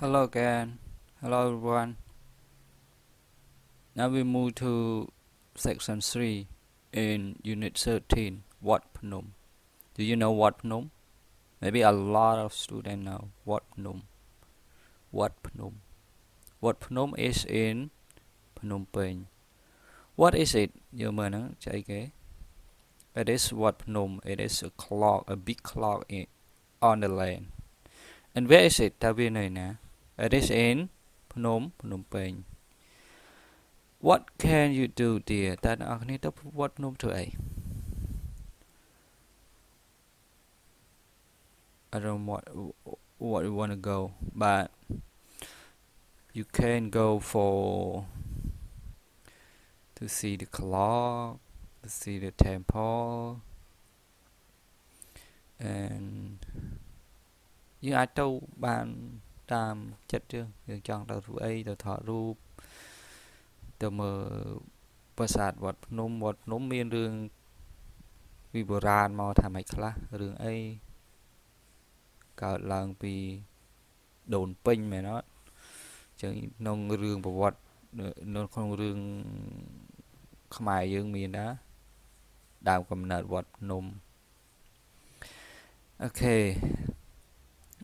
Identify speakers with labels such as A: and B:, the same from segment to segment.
A: Hello again. Hello everyone. Now we move to section 3 in unit 13. What Phnom? Do you know what Phnom? Maybe a lot of students know what Phnom. What Phnom? What Phnom is in Phnom Penh. What is it? Giờ mình nó chạy cái. It is what Phnom. It is a clock, a big clock on the land. And where is it? Ta biết này nè. It is in Phnom Penh. What can you do dear? តើអ្នកនរគ្នាទៅវត្តភ្នំធ្វើអី I don't know what you want to go, but you can go for to see the clock, to see the temple, and យើងអាចទៅបានតាមចិត្តយើងចង់ទៅធ្វើអីទៅថតរូបទៅមើលប្រាសាទវត្តភ្នំមានរឿងពីបុរាណមកថាម៉េចខ្លះរឿងអីកើតឡើងពីដូនពេញមែនអត់ចឹងក្នុងរឿងប្រវត្តិនៅក្នុងរឿងខ្មែរយើងមានដែរដើមកំណើតវត្តភ្នំ Okay,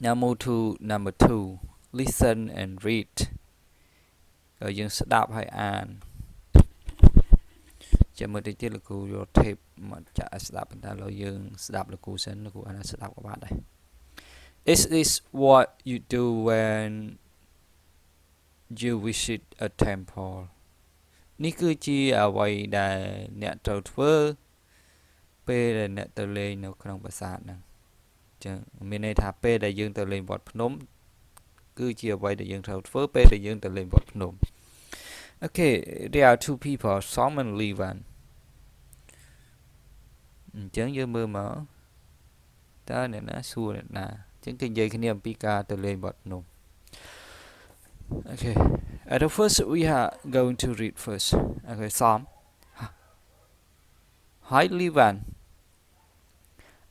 A: now move to number 2. Listen and read. យើងស្ដាប់ហើយអានចាំមើលតិចទៀតលោកគ្រូយក tape មកចាក់ស្ដាប់បន្តលើយើងស្ដាប់លោកគ្រូសិនលោកគ្រូអានស្ដាប់ក៏បានដែរ Is this what you do when you visit a temple នេះគឺជាអ្វីដែលអ្នកត្រូវធ្វើពេលដែលអ្នកទៅលេងនៅក្នុងប្រាសាទហ្នឹងចឹងមានន័យថាពេលដែលយើងទៅលេងវត្តភ្នំគឺជាអ្វីដែលយើងត្រូវធ្វើពេលដែលយើងទៅលេងវត្តភ្នំ Okay, there are two people, Som and Levan. អញ្ចឹងយើងមើលមកតើអ្នកណាសួរអ្នកណាអញ្ចឹងគេនិយាយគ្នាអំពីការទៅលេងវត្តភ្នំ Okay, at the first we are going to read first. Okay, Som. Hi Levan.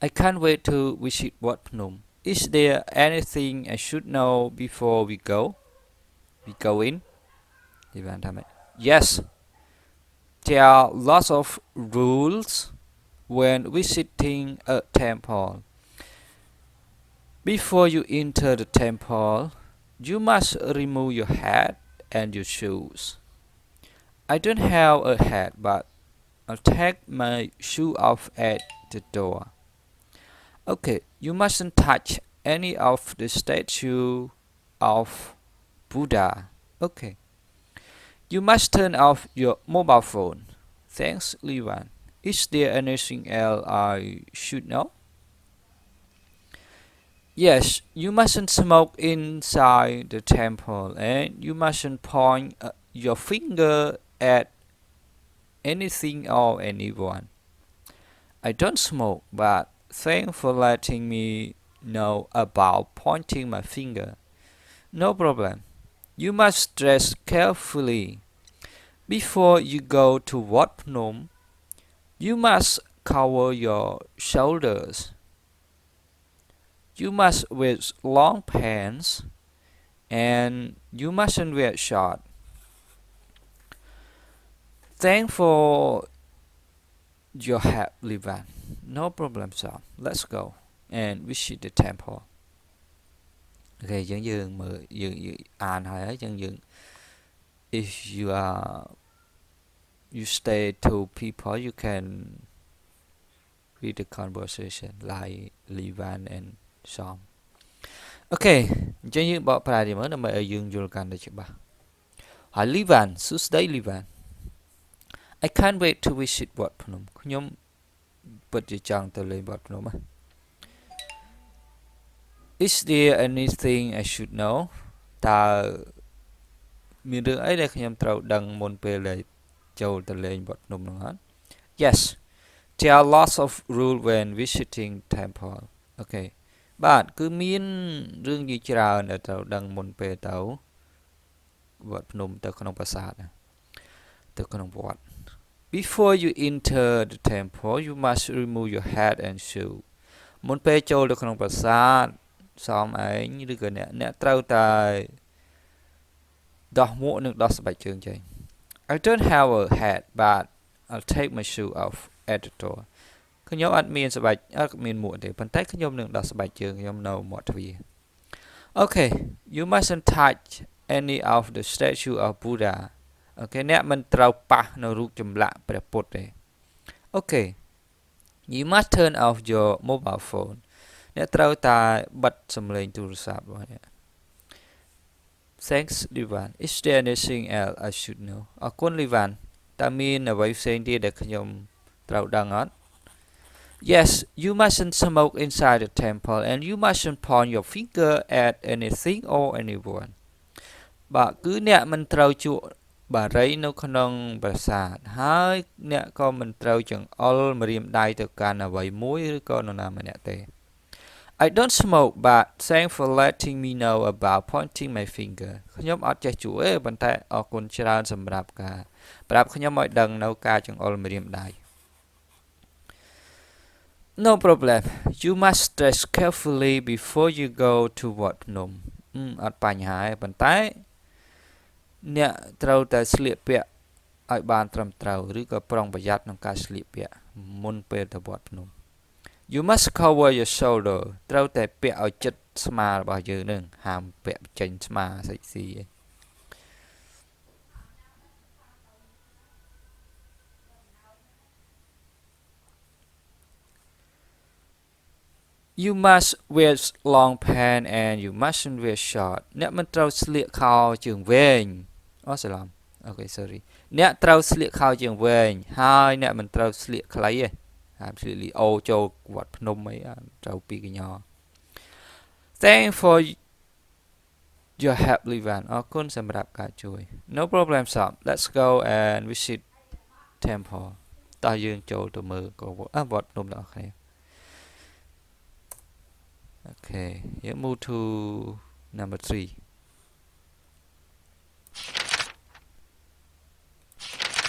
A: I can't wait to visit Wat Phnom. Is there anything I should know before we go? We go in? Levan ថាម៉េច Yes. There are lots of rules when visiting a temple. Before you enter the temple, you must remove your hat and your shoes. I don't have a hat, but I'll take my shoe off at the door. Okay, you mustn't touch any of the statue of Buddha. Okay. You must turn off your mobile phone. Thanks, Levan. Is there anything else I should know? Yes, you mustn't smoke inside the temple and you mustn't point your finger at anything or anyone. I don't smoke, but thanks for letting me know about pointing my finger. No problem. You must dress carefully. Before you go to Wat Phnom, you must cover your shoulders. You must wear long pants and you mustn't wear short. Thanks for your help, Levan. No problem, sir. Let's go and visit the temple. Okay, យើងមើលយើងអានហើយចឹងយើង if you stay two people you can read the conversation like Levan and Som. Okay, អញ្ចឹងយើងបកប្រែទៅមើលដើម្បីឲ្យយើងយល់កាន់តែច្បាស់ហើយ Levan សួស្ដី Levan I can't wait to visit Wat Phnom ខ្ញុំពិតជាចង់ទៅលេងវត្តភ្នំណា Is there anything I should know តើមានរឿងអីដែលខ្ញុំត្រូវដឹងមុនពេលដែលចូលទៅលេងវត្តភ្នំនោះអត់ Yes there are lots of rules when visiting temple Okay បាទគឺមានរឿងជាច្រើនដែលត្រូវដឹងមុនពេលទៅវត្តភ្នំទៅក្នុងប្រាសាទទៅក្នុងវត្ត Before you enter the temple you must remove your hat and shoe មុនពេលចូលទៅក្នុងប្រាសាទ xóm ấyឬក៏អ្នកត្រូវតែដោះមួកនិងដោះស្បែកជើងចេញ I don't have a hat but I'll take my shoe off at the door ខ្ញុំអត់មានស្បែកអត់មានមួកទេប៉ុន្តែខ្ញុំនឹងដោះស្បែកជើងខ្ញុំនៅមាត់ទ្វារ Okay you mustn't touch any of the statue of Buddha Okay អ្នកមិនត្រូវប៉ះនៅរូបចម្លាក់ព្រះពុទ្ធទេ Okay you must turn off your mobile phone អ្នកត្រូវតែបិទសំឡេងទូរស័ព្ទរបស់អ្នក Thanks Livan is there anything else I should know អរគុណ Livan តើមានអ្វីផ្សេងទៀតដែលខ្ញុំត្រូវដឹងអត់ Yes you mustn't smoke inside the temple and you mustn't point your finger at anything or anyone បាទគឺអ្នកមិនត្រូវជក់បារីនៅក្នុងប្រាសាទហើយអ្នកក៏មិនត្រូវចង្អុលម្រាមដៃទៅកាន់អ្វីមួយឬក៏នរណាម្នាក់ទេ I don't smoke but thanks for letting me know about pointing my finger ខ្ញុំអត់ចេះជក់ទេប៉ុន្តែអរគុណច្រើនសម្រាប់ការប្រាប់ខ្ញុំឲ្យដឹងនៅការចង្អុលម្រាមដៃ No problem you must dress carefully before you go to Wat Phnom អត់បញ្ហាទេប៉ុន្តែអ្នកត្រូវតែស្លៀកពាក់ឲ្យបានត្រឹមត្រូវឬក៏ប្រុងប្រយ័ត្នក្នុងការស្លៀកពាក់មុនពេលទៅវត្តភ្នំ You must cover your shoulder ត្រូវតែពាក់ឲ្យជិតស្មារបស់យើងនឹងហាមពាក់ចេញស្មាសិចស៊ីឯង You must wear long pants and you mustn't wear short អ្នកមិនត្រូវស្លៀកខោជើងវែងអូច្រឡំ Okay sorry អ្នកត្រូវស្លៀកខោជើងវែងហើយអ្នកមិនត្រូវស្លៀកខ្លីទេហាមស្លៀកលីអូចូលវត្តភ្នំអីត្រូវពីកញ្ញ Thank for your help Livan អរគុណសម្រាប់ការជួយ No problem Sam let's go and visit temple តោះយើងចូលទៅមើលវត្តភ្នំដល់គ្នា Okay you move to number 3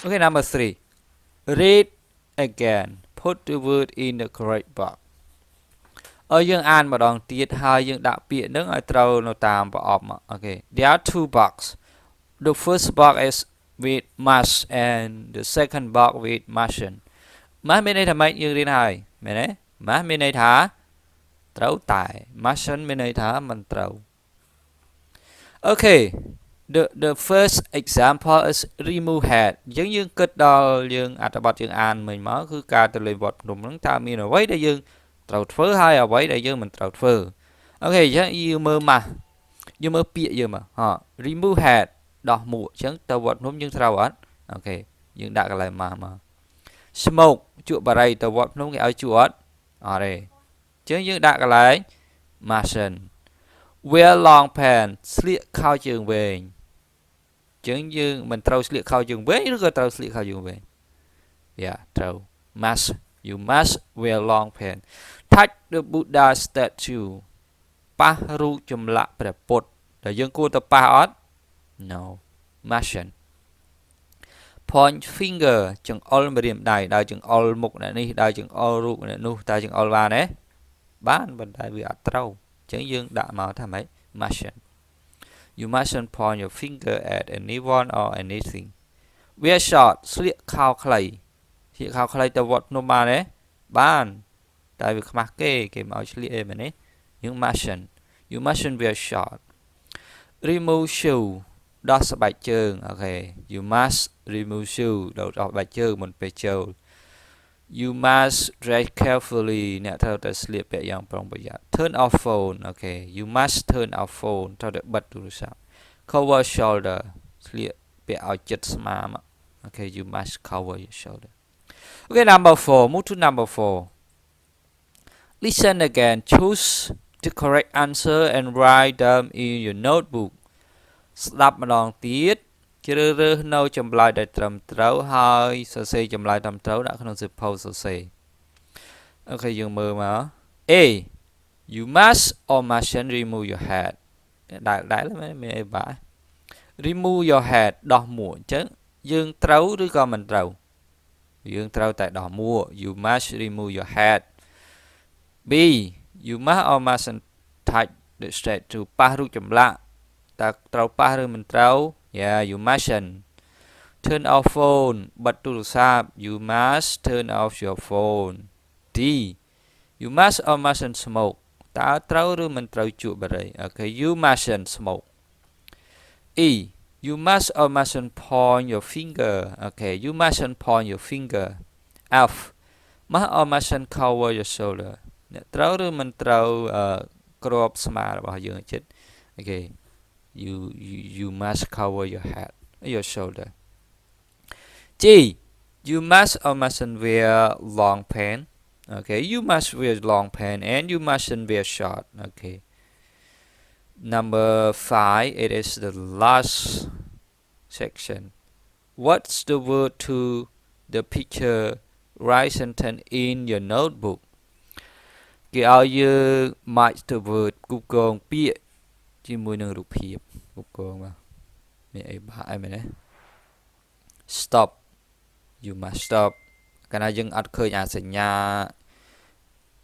A: Okay number 3 read again put the word in the correct box យើងអានម្ដងទៀតហើយយើងដាក់ពាក្យនឹងឲ្យត្រូវនៅតាមប្រអប់មក Okay there are two box the first box is with must and the second box with mustn't must មានន័យថាម៉េចយើងរៀនហើយមែនទេ must មានន័យថាត្រូវតែ mustn't មានន័យថាមិនត្រូវ Okay the first example is remove hat យើងគិតដល់យើងអត្ថបទយើងអានមិញមកគឺការទៅលេងវត្តភ្នំហ្នឹងតើមានអ្វីដែលយើងត្រូវធ្វើហើយអ្វីដែលយើងមិនត្រូវធ្វើ Okay អញ្ចឹងយើងមើលមកយើងមើលពាក្យយើងមក remove hat ដោះមួកអញ្ចឹងទៅវត្តភ្នំយើងត្រូវអត់ Okay យើងដាក់កន្លែងមក smoke ជក់បារីទៅវត្តភ្នំគេឲ្យជក់អត់អត់ទេអញ្ចឹងយើងដាក់កន្លែង mustn't wear long pants ស្លៀកខោជើងវែងអញ្ចឹងយើងមិនត្រូវស្លៀកខោជើងវែងឬក៏ត្រូវស្លៀកខោជើងវែង Yeah ត្រូវ must you must wear long pants touch the Buddha statue ប៉ះរូបចម្លាក់ព្រះពុទ្ធតែយើងគួរទៅប៉ះអត់ No mustn't point finger ចង្អុលម្រាមដៃដើរចង្អុលមុខអ្នកនេះដើរចង្អុលរូបអ្នកនោះតើចង្អុលបានទេបានប៉ុន្តែវាអត់ត្រូវអញ្ចឹងយើងដាក់មកថាម៉េច mustn't You mustn't point your finger at anyone or anything wear short ស្លៀកខោខ្លីស្លៀកខោខ្លីទៅវត្តភ្នំបានទេបានតែវាខ្មាស់គេមកឲ្យស្លៀកអីមែនទេយើង mustn't you mustn't wear short remove shoe ដោះស្បែកជើង Okay you must remove shoe ដោះស្បែកជើងមុនពេលចូល You must dress carefully អ្នកត្រូវតែស្លៀកពាក់យ៉ាងប្រុងប្រយ័ត្ន Turn off phone Okay you must turn off phone ត្រូវតែបិទទូរស័ព្ទ Cover shoulder ស្លៀកពាក់ឲ្យជិតស្មាមក Okay you must cover your shoulder Okay number 4 move to number 4 Listen again choose the correct answer and write them in your notebook ស្ដាប់ម្ដងទៀតជ្រើសរើសនៅចម្លើយដែលត្រឹមត្រូវហើយសរសេរចម្លើយត្រឹមត្រូវដាក់ក្នុងសៀវភៅសរសេរ Okay យើងមើលមក A You must or mustn't remove your hat ដែលមានអីបាទ Remove your hat ដោះមួកអញ្ចឹងយើងត្រូវឬក៏មិនត្រូវយើងត្រូវតែដោះមួក You must remove your hat B You must or mustn't touch the straight to ប៉ះរូបចម្លាក់តើត្រូវប៉ះឬមិនត្រូវ yeah you mustn't turn off phone បិទទូរស័ព្ទ you must turn off your phone D you must or mustn't smoke តើត្រូវឬមិនត្រូវជក់បារី okay you mustn't smoke E you must or mustn't point your finger okay you mustn't point your finger F must or mustn't cover your shoulder អ្នកត្រូវឬមិនត្រូវគ្របស្មារបស់យើងជិត okay you must cover your head your shoulder G you must or mustn't wear long pants okay you must wear long pants and you mustn't wear short okay number 5 it is the last section what's the word to the picture write sentence in your notebook គេឲ្យយើង match the word គូកងពាក្យជាមួយនឹងរូបភាពគូកងបាទមានអីបាក់អីមែនទេ stop you must stop កាលណាយើងអត់ឃើញអាសញ្ញា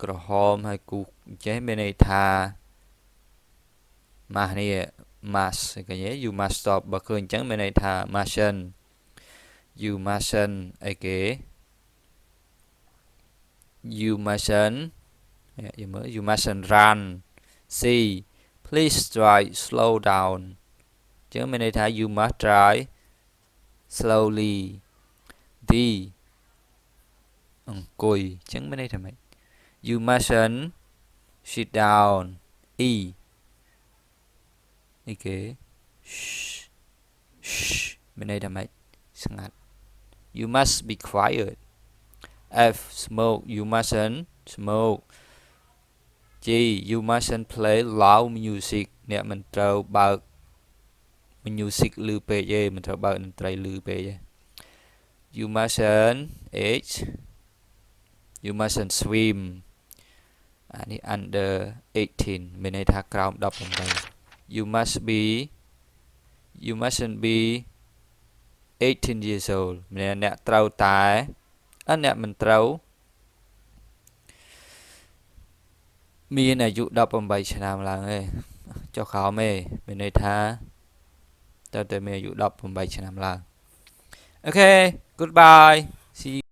A: ក្រហមហើយគូចេះមានន័យថា must នេះ must ឃើញទេ you must stop បើឃើញអញ្ចឹងមានន័យថា mustn't you mustn't អីគេ you mustn't you mustn't run C please drive slow down អញ្ចឹងមានន័យថា you must drive slowly D អង្គុយអញ្ចឹងមានន័យថាម៉េច you mustn't sit down E អីគេ មានន័យថាម៉េចស្ងាត់ you must be quiet F smoke you mustn't smoke G you mustn't play loud music អ្នកមិនត្រូវបើក music ឮពេកទេមិនត្រូវបើកតន្ត្រីឮពេកទេ you mustn't H you mustn't swim អានេះ under 18 មានន័យថាក្រោម18 you mustn't be 18 years old មានអ្នកត្រូវតែអ្នកមិនត្រូវមានអាយុ18ឆ្នាំឡើងទេចុះក្រោមទេមានន័យថាត្រូវតែមានអាយុ18ឆ្នាំឡើង Okay goodbye see you